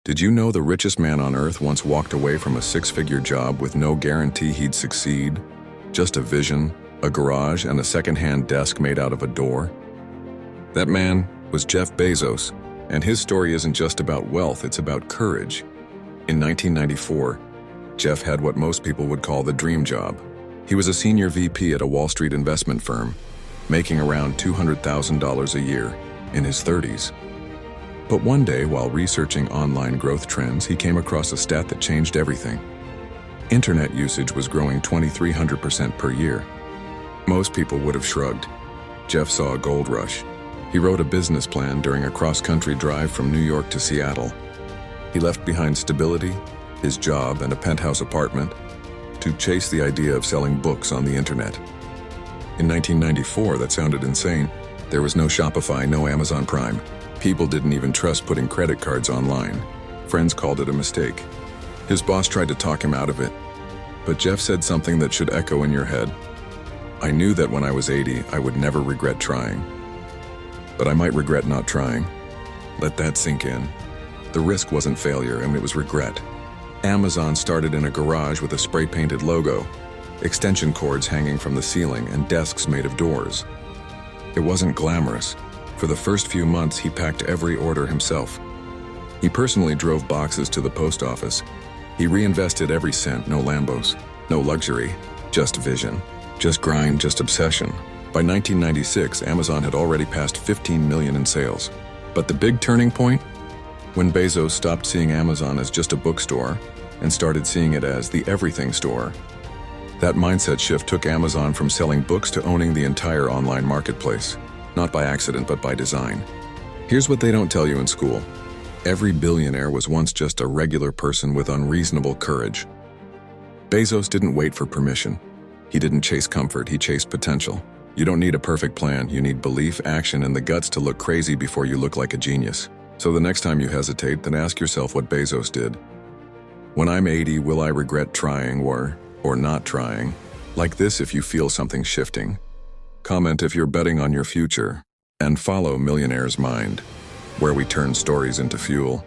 Did you know the richest man on earth once walked away from a six-figure job with no guarantee he'd succeed? Just a vision, a garage, and a second-hand desk made out of a door? That man was Jeff Bezos, and his story isn't just about wealth, it's about courage. In 1994, Jeff had what most people would call the dream job. He was a senior VP at a Wall Street investment firm, making around $200,000 a year in his 30s. But one day, while researching online growth trends, he came across a stat that changed everything. Internet usage was growing 2,300% per year. Most people would have shrugged. Jeff saw a gold rush. He wrote a business plan during a cross-country drive from New York to Seattle. He left behind stability, his job, and a penthouse apartment to chase the idea of selling books on the internet. In 1994, that sounded insane. There was no Shopify, no Amazon Prime. People didn't even trust putting credit cards online. Friends called it a mistake. His boss tried to talk him out of it. But Jeff said something that should echo in your head. I knew that when I was 80, I would never regret trying. But I might regret not trying. Let that sink in. The risk wasn't failure, and it was regret. Amazon started in a garage with a spray-painted logo, extension cords hanging from the ceiling, and desks made of doors. It wasn't glamorous. For the first few months, he packed every order himself. He personally drove boxes to the post office. He reinvested every cent, no Lambos, no luxury, just vision, just grind, just obsession. By 1996, Amazon had already passed 15 million in sales. But the big turning point? When Bezos stopped seeing Amazon as just a bookstore and started seeing it as the everything store. That mindset shift took Amazon from selling books to owning the entire online marketplace. Not by accident, but by design. Here's what they don't tell you in school. Every billionaire was once just a regular person with unreasonable courage. Bezos didn't wait for permission. He didn't chase comfort, he chased potential. You don't need a perfect plan, you need belief, action, and the guts to look crazy before you look like a genius. So the next time you hesitate, then ask yourself what Bezos did. When I'm 80, will I regret trying or not trying? Like this if you feel something shifting. Comment if you're betting on your future, and follow Millionaire's Mind, where we turn stories into fuel.